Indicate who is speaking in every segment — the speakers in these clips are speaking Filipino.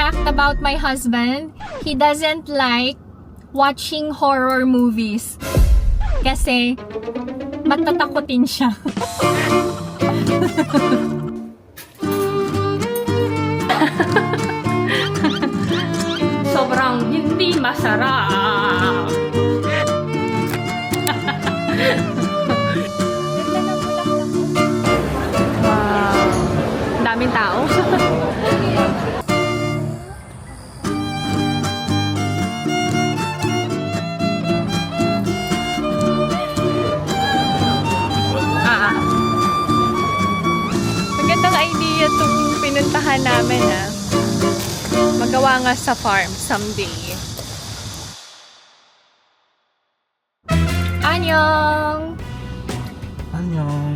Speaker 1: fact about my husband, he doesn't like watching horror movies. Kasi matatakotin siya.
Speaker 2: Sobrang hindi masarap. Wow. Daming tao. Magandang idea itong pinuntahan namin, ha. Magawa nga sa farm someday.
Speaker 1: Annyeong!
Speaker 3: Annyeong!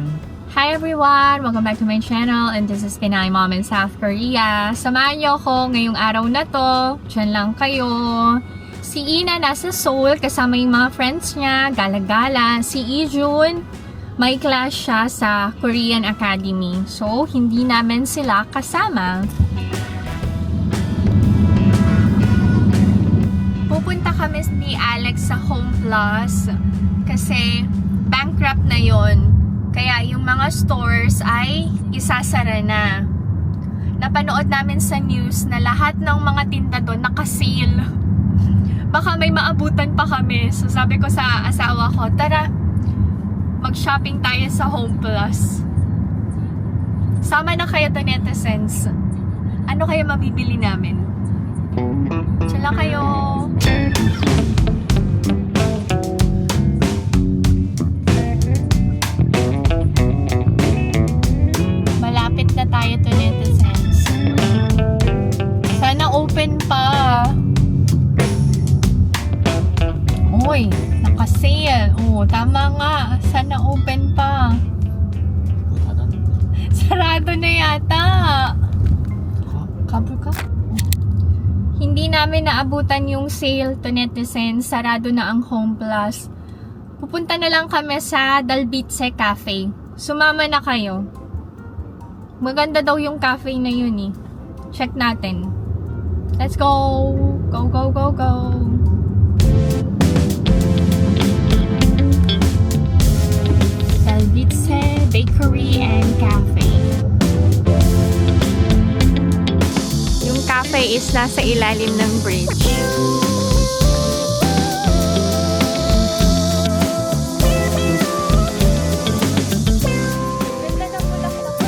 Speaker 1: Hi everyone! Welcome back to my channel, and this is Pinay Mom in South Korea. Samahan niyo ako ngayong araw na to. Diyan lang kayo. Si Ina nasa Seoul kasama yung mga friends niya, gala-gala. Si Ijun, may class siya sa Korean Academy. So, hindi namin sila kasama. Pupunta kami ni Alex sa Home Plus kasi bankrupt na yon. Kaya yung mga stores ay isasara na. Napanood namin sa news na lahat ng mga tinda doon naka-sale. Baka may maabutan pa kami. So sabi ko sa asawa ko, tara, mag-shopping tayo sa Home Plus. Sama na kayo to netizens. Ano kaya mabibili namin? Diyan lang kayo. Malapit na tayo to netizens. Sana open pa. Uy, naka-sale. Oo, tama nga. Sana open pa. Sarado na yata. Kabul ka? Hindi namin naabutan yung sale to netizens. Sarado na ang Home Plus. Pupunta na lang kami sa Dalbitse Cafe. Sumama na kayo. Maganda daw yung cafe na yun eh. Check natin. Let's go! Go, go, go, go! Dalbitse Bakery and Cafe. Yung cafe is nasa ilalim ng bridge. Ganda ng bulaklak.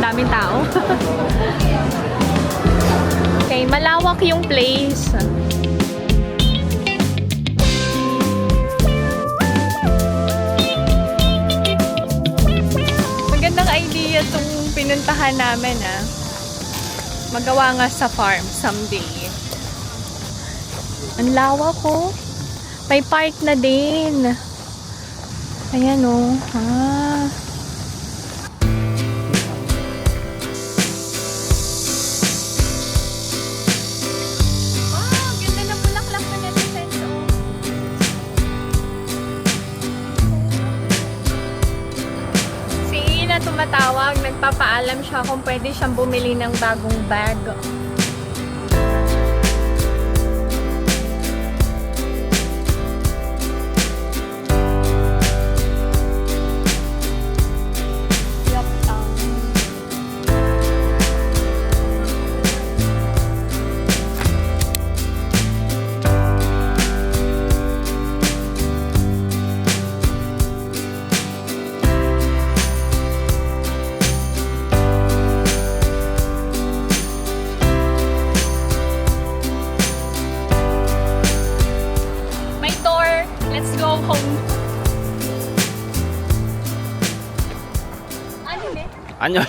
Speaker 1: Daming tao. Okay, malawak yung place. Magandang idea itong pinuntahan namin, ha. Magawa nga sa farm someday. Ang lawak ko. May park na din. Ayan, oh. Ah. Tumatawag, nagpapaalam siya kung pwede siyang bumili ng bagong bag.
Speaker 3: Annyeong!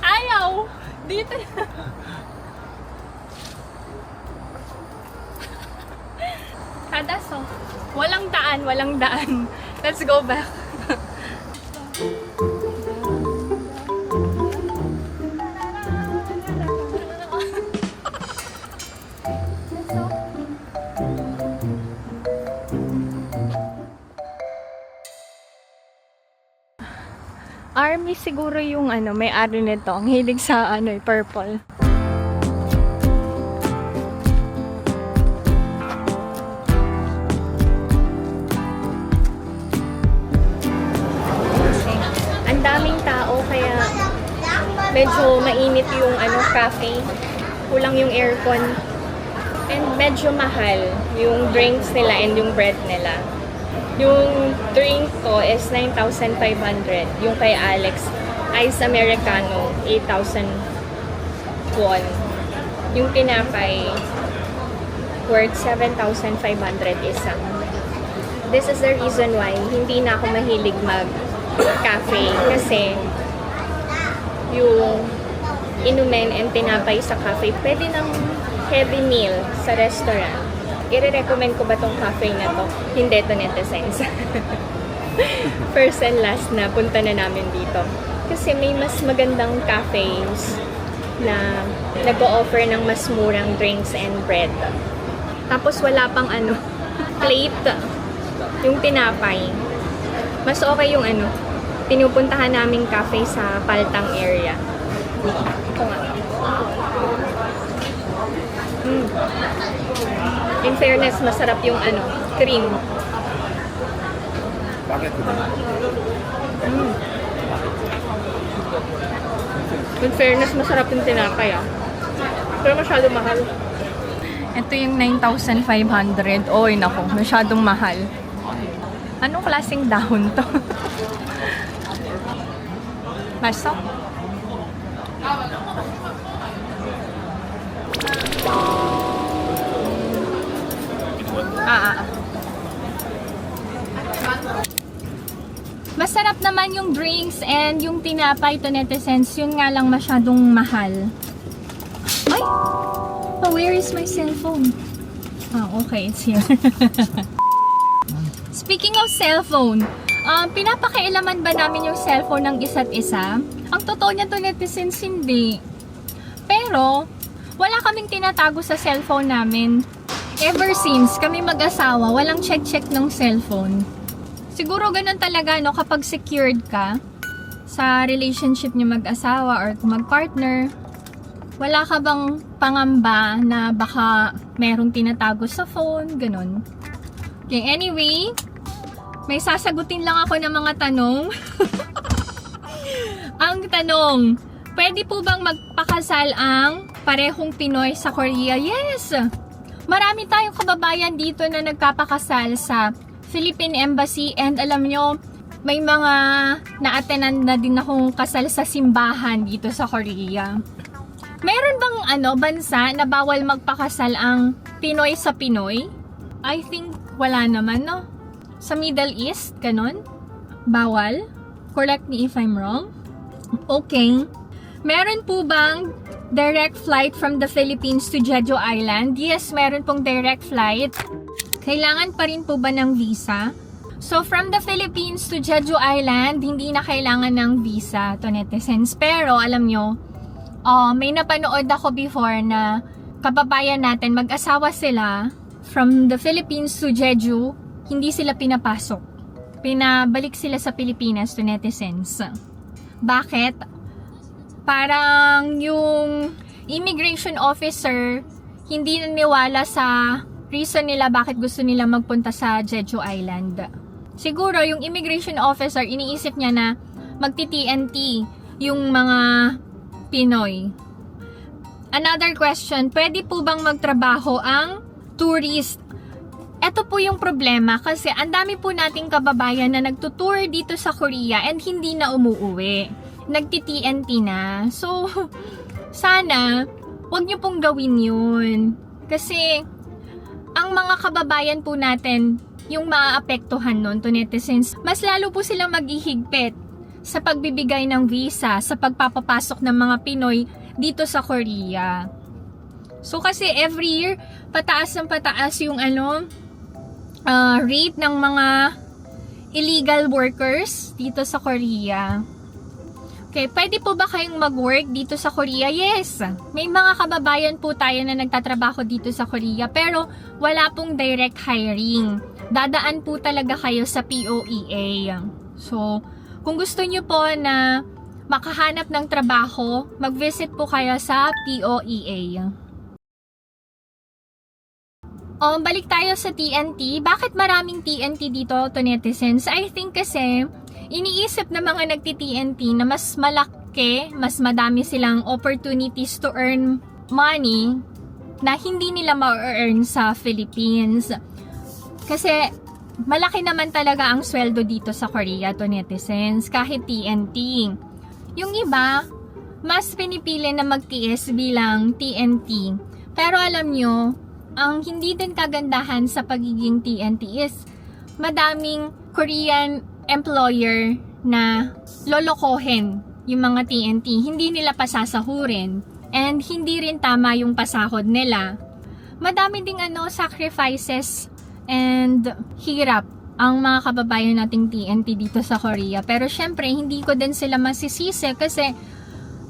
Speaker 1: Ayaw! Dito.
Speaker 2: Hadas, oh. Walang daan, walang daan. Let's go back. Army siguro yung may-ari nito. Ang hilig sa purple. Ang daming tao kaya medyo mainit yung cafe. Kulang yung aircon. And medyo mahal yung drinks nila and yung bread nila. Yung drink ko is 9,500. Yung kay Alex, Ice Americano, 8,000 won. Yung tinapay, worth 7,500 isa. This is the reason why hindi na ako mahilig mag-cafe. Kasi yung inumin and tinapay sa cafe, pwede ng heavy meal sa restaurant. I-recommend ko ba tong cafe na to? Hindi to netizens. First and last na punta na namin dito. Kasi may mas magandang cafes na nag-o-offer ng mas murang drinks and bread. Tapos wala pang plate. Yung tinapay. Mas okay yung pinupuntahan naming cafe sa Paltang area. Ito nga. In fairness, masarap yung cream.
Speaker 3: Bakit?
Speaker 2: In fairness, masarap yung tinapay Pero masyado mahal. Ito yung 9,500. Oy, nako, masyadong mahal. Anong klaseng dahon to? Masok? Masarap naman yung drinks and yung tinapay to netizens. Yun nga lang masyadong mahal. Ay! Oh, where is my cellphone? Okay, it's here. Speaking of cellphone, pinapakailaman ba namin yung cellphone ng isa't isa? Ang totoo niya to netizens, hindi. Pero, wala kaming tinatago sa cellphone namin. Ever since kami mag-asawa, walang check-check ng cellphone. Siguro ganun talaga, kapag secured ka sa relationship niyo mag-asawa or mag-partner, wala ka bang pangamba na baka merong tinatago sa phone, ganun. Okay, anyway, may sasagutin lang ako ng mga tanong. Ang tanong, pwede po bang magpakasal ang parehong Pinoy sa Korea? Yes! Marami tayong kababayan dito na nagpapakasal sa Philippine Embassy, and alam nyo, may mga na-attenan na din akong kasal sa simbahan dito sa Korea. Meron bang bansa na bawal magpakasal ang Pinoy sa Pinoy? I think wala naman, no? Sa Middle East, ganun? Bawal? Correct me if I'm wrong. Okay. Meron po bang direct flight from the Philippines to Jeju Island? Yes, meron pong direct flight. Kailangan pa rin po ba ng visa? So, from the Philippines to Jeju Island, hindi na kailangan ng visa to netizens. Pero, alam nyo, may napanood ako before na kababayan natin, mag-asawa sila from the Philippines to Jeju, hindi sila pinapasok. Pinabalik sila sa Pilipinas to netizens. Bakit? Parang yung immigration officer hindi naniwala sa reason nila bakit gusto nila magpunta sa Jeju Island. Siguro yung immigration officer iniisip niya na magti-TNT yung mga Pinoy. Another question, pwede po bang magtrabaho ang tourist? Ito po yung problema kasi ang dami po nating kababayan na nagtutour dito sa Korea and hindi na umuuwi. Nagti-TNT na. So, sana wag niyo pong gawin yun. Kasi ang mga kababayan po natin, yung maaapektuhan nun to netizens, mas lalo po silang maghihigpit sa pagbibigay ng visa, sa pagpapapasok ng mga Pinoy dito sa Korea. So kasi every year, pataas ng pataas yung rate ng mga illegal workers dito sa Korea. Okay, pwede po ba kayong mag-work dito sa Korea? Yes! May mga kababayan po tayo na nagtatrabaho dito sa Korea pero wala pong direct hiring. Dadaan po talaga kayo sa POEA. So, kung gusto nyo po na makahanap ng trabaho, mag-visit po kayo sa POEA. Balik tayo sa TNT. Bakit maraming TNT dito to netizens? I think kasi iniisip ng mga nagti-TNT na mas malaki, mas madami silang opportunities to earn money na hindi nila ma-earn sa Philippines. Kasi malaki naman talaga ang sweldo dito sa Korea to netizens, kahit TNT. Yung iba, mas pinipili na magtiis bilang TNT. Pero alam nyo, ang hindi din kagandahan sa pagiging TNT is madaming Korean employer na lolokohin yung mga TNT. Hindi nila pasasahurin and hindi rin tama yung pasahod nila. Madami ding sacrifices and hirap ang mga kababayan nating TNT dito sa Korea. Pero syempre, hindi ko din sila masisisi kasi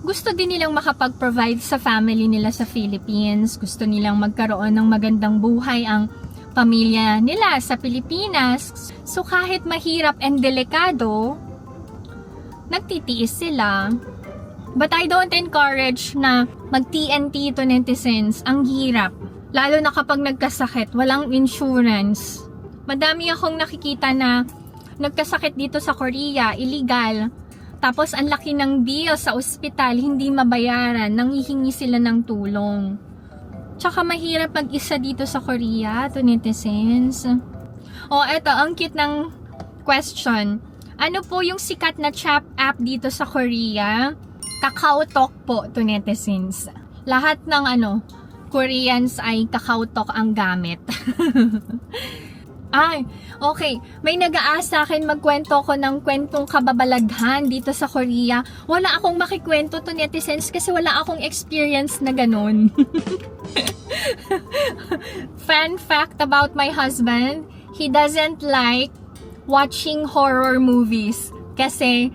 Speaker 2: gusto din nilang makapag-provide sa family nila sa Philippines. Gusto nilang magkaroon ng magandang buhay ang pamilya nila sa Pilipinas. So kahit mahirap and delikado, nagtitiis sila. But I don't encourage na mag-TNT to netizens. Ang hirap. Lalo na kapag nagkasakit, walang insurance. Madami akong nakikita na nagkasakit dito sa Korea, illegal. Tapos ang laki ng bill sa ospital, hindi mabayaran, nanghihingi sila ng tulong. Tsaka mahirap mag-isa dito sa Korea, to netizens. Eto, ang cute ng question. Ano po yung sikat na chat app dito sa Korea? KakaoTalk po, to netizens. Lahat ng Koreans ay KakaoTalk ang gamit. Ay, okay. May nag-aasa akin magkwento ko ng kwentong kababalaghan dito sa Korea. Wala akong makikwento to netizens kasi wala akong experience na ganun. Fun fact about my husband, he doesn't like watching horror movies kasi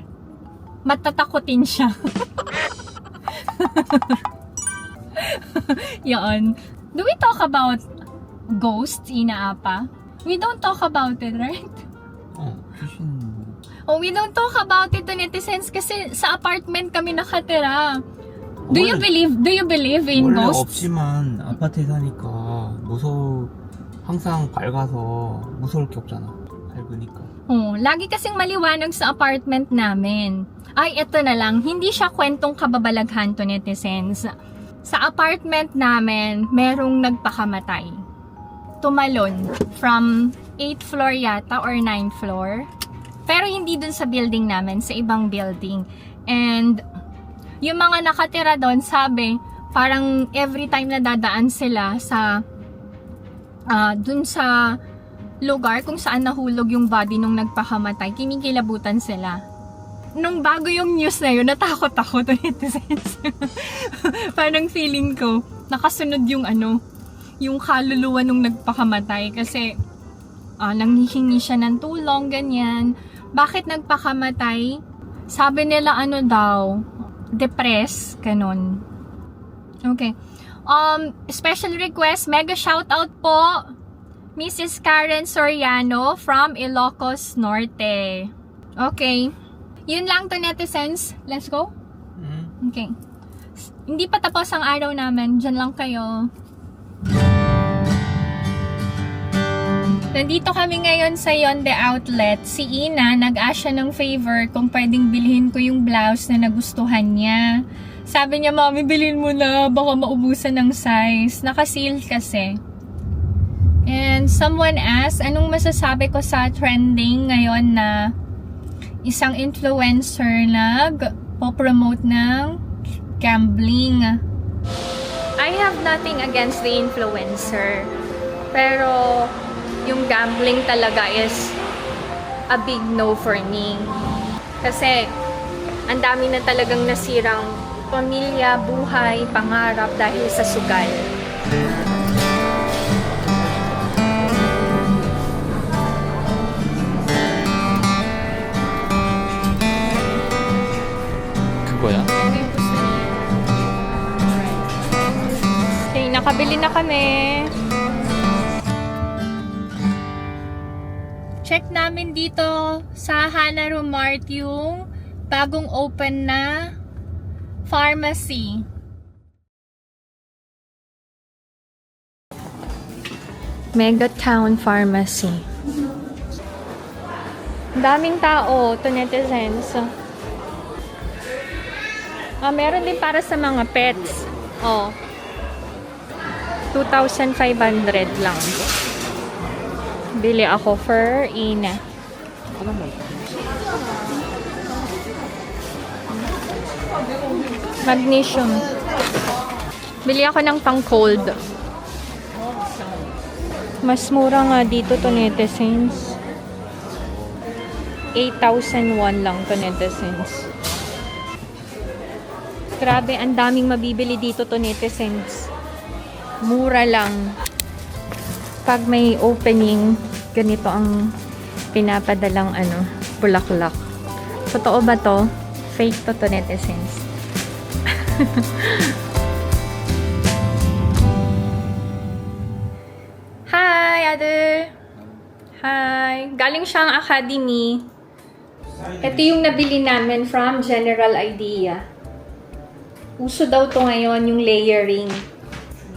Speaker 2: matatakutin siya. Yan. Do we talk about ghosts, Ina Apa? We don't talk about it, right?
Speaker 3: 귀신
Speaker 2: We don't talk about it to netizens kasi sa apartment kami nakatira. Do you believe in
Speaker 3: 원래
Speaker 2: ghosts?
Speaker 3: 없지만 아파트에 사니까 항상 밝아서 무서울 게 없잖아. 밝으니까.
Speaker 2: Lagi kasing maliwanag sa apartment namin. Ay, eto na lang. Hindi siya kwentong kababalaghan to netizens. Sa apartment namin, merong nagpakamatay. Tumalon from 8th floor yata or 9th floor. Pero hindi dun sa building namin, sa ibang building. And yung mga nakatira doon, sabi, parang every time na dadaan sila sa dun sa lugar kung saan nahulog yung body nung nagpakamatay, kinikilabutan sila. Nung bago yung news na yun, natakot ako to netizens. Parang feeling ko, nakasunod yung yung kaluluwa nung nagpakamatay kasi nanghihingi siya ng tulong, ganyan. Bakit nagpakamatay? Sabi nila daw, depressed, ganon. Okay. Special request, mega shoutout po, Mrs. Karen Soriano from Ilocos Norte. Okay. Yun lang to netizens. Let's go? Okay. Hindi pa tapos ang araw namin. Diyan lang kayo. Nandito kami ngayon sa Yonde Outlet. Si Ina, nag-ask siya ng favor kung pwedeng bilhin ko yung blouse na nagustuhan niya. Sabi niya, Mami, bilhin mo na. Baka maubusan ng size. Naka-sale kasi. And someone asked, anong masasabi ko sa trending ngayon na isang influencer nag-promote ng gambling? I have nothing against the influencer. Pero yung gambling talaga is a big no for me. Kasi ang dami na talagang nasirang pamilya, buhay, pangarap dahil sa sugal. nakabili na kami. Check namin dito sa Hanaru Mart yung bagong open na pharmacy. Mega Town Pharmacy. Daming tao to netizens. Meron din para sa mga pets. 2,500 lang. Bili ako for Ina. Magnesium. Bili ako ng pang-cold. Mas mura nga dito to netizens. 8,001 lang to netizens. Grabe, ang daming mabibili dito to netizens. Mura lang. Pag may opening, ganito ang pinapadalang bulaklak. Totoo ba to? Fake to netizens. Hi, Ate! Hi! Galing siyang academy. Ito yung nabili namin from General Idea. Uso daw to ngayon, yung layering.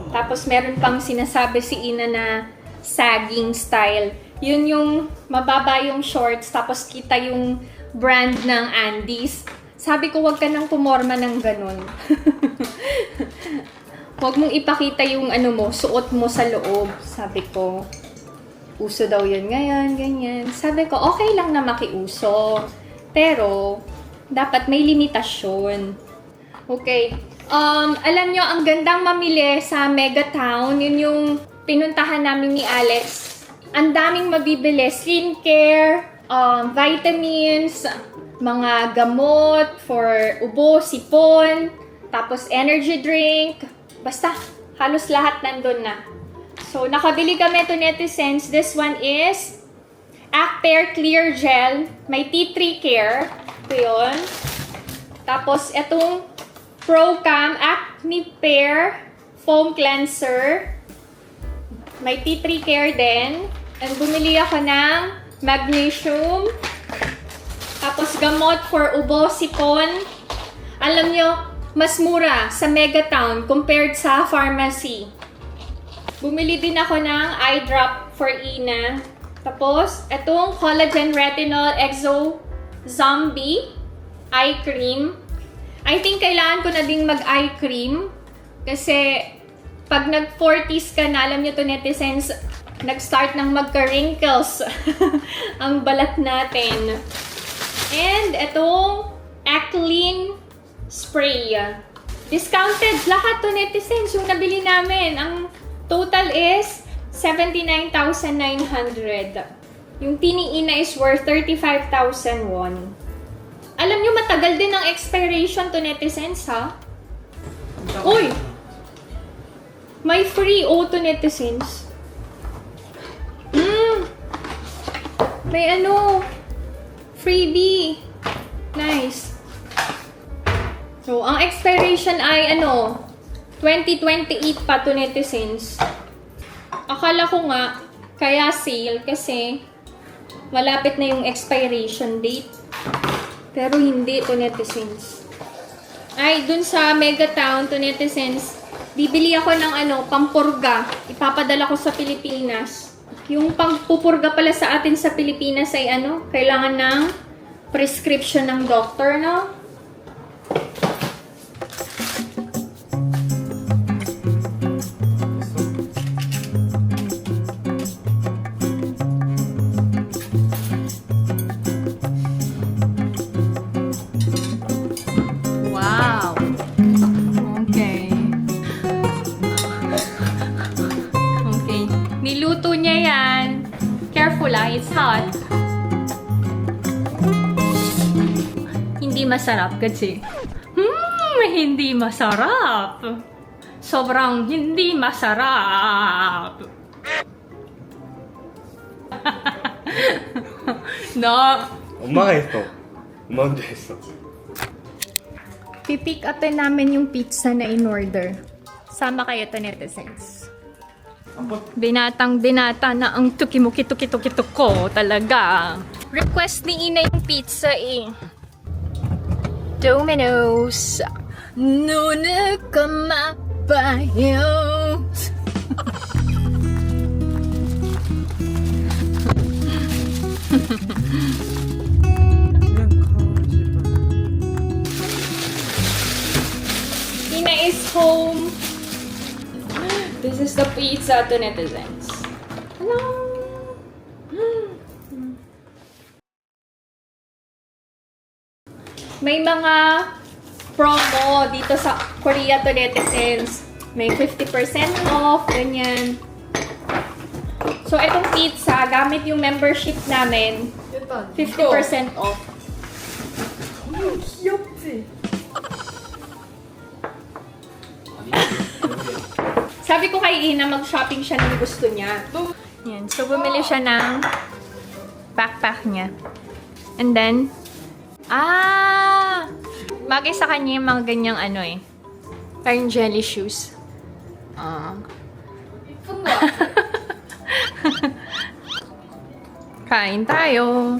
Speaker 2: Tapos meron pang sinasabi si Ina na sagging style. Yun yung mababa yung shorts, tapos kita yung brand ng Andes. Sabi ko, wag ka nang pumorma ng ganun. Huwag mong ipakita yung suot mo sa loob. Sabi ko, uso daw yun ngayon, ganyan. Sabi ko, okay lang na makiuso. Pero, dapat may limitasyon. Okay. Alam nyo, ang gandang mamili sa Mega Town. Yun yung pinuntahan namin ni Alex. Ang daming mabibili. Skincare, vitamins, mga gamot for ubo, sipon, tapos energy drink. Basta, halos lahat nandun na. So, nakabili kami to netizens. This one is Acpair Clear Gel. May tea tree care. Ito yun. Tapos, itong Procam Acne Pair Foam Cleanser. May tea tree care din. And bumili ako ng magnesium. Tapos, gamot for ubo, sipon. Alam nyo, mas mura sa Mega Town compared sa pharmacy. Bumili din ako ng eye drop for Ina. Tapos, itong Collagen Retinol Exo Zombie Eye Cream. I think kailangan ko na ding mag-eye cream. Kasi, pag nag-40s ka na, alam nyo to netizens, nag-start ng magka-wrinkles ang balat natin. And, itong Aclin Spray. Discounted lahat to netizens yung nabili namin. Ang total is 79,900. Yung tini Ina is worth 35,000 won. Alam nyo, matagal din ang expiration to netizens, ha? Uy! May free to netizens. May freebie. Nice. So, ang expiration ay 2028 pa to netizens. Akala ko nga, kaya sale kasi malapit na yung expiration date. Pero hindi to netizens. Ay, dun sa Mega Town to netizens, bibili ako ng pampurga. Ipapadala ko sa Pilipinas. Yung pampupurga pala sa atin sa Pilipinas ay kailangan ng prescription ng doctor, no? Niluto niya yan. Careful it's hot. Hindi masarap kasi. Hindi masarap. Sobrang hindi masarap. No.
Speaker 4: 엄마가 했어. 엄마도 했어.
Speaker 2: Pipick upin namin yung pizza na in order. Sama kayo to netizens. Binatang binata na ang tuki-muki-tuki-tuki ko talaga. Request ni Ina yung pizza eh. Domino's. Nuna ka mabayo. Ina is home. This is the pizza to netizens. Hello. May mga promo dito sa Korea to netizens. May 50% off, ganyan. So, itong pizza, gamit yung membership namin, 50% off. Sabi ko kay Ina, mag-shopping siya ng gusto niya. Yan. So, bumili siya ng backpack niya. And then, bagay sa kanya yung mga ganyang ano eh. Parang jelly shoes. Kain tayo.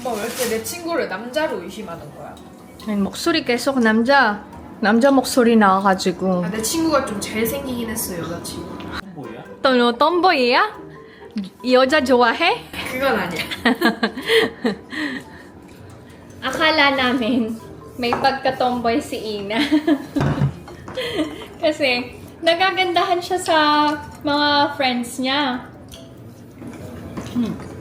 Speaker 5: 엄마 왜 이렇게 내 친구를 남자로 의심하는 거야?
Speaker 2: 아니, 목소리 계속 남자 목소리 나와가지고.
Speaker 5: 내 친구가 좀 잘생기긴 했어 여자친구.
Speaker 3: 뭐야?
Speaker 2: 너 톰보이야? 여자 좋아해?
Speaker 5: 그건 아니야.
Speaker 2: Akala namin may pagka-tomboy si Ina. Kasi nagagandahan siya sa mga friends niya.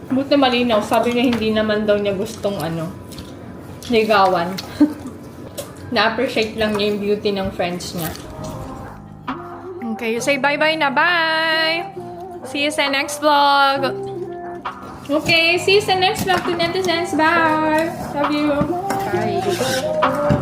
Speaker 2: Buti malinaw. Sabi niya hindi naman daw niya gustong ligawan. Na-appreciate lang niya yung beauty ng friends niya. Okay, you say bye-bye na. Bye! See you sa next vlog. Okay, see you sa next vlog to netizens. Bye! Love you. Bye.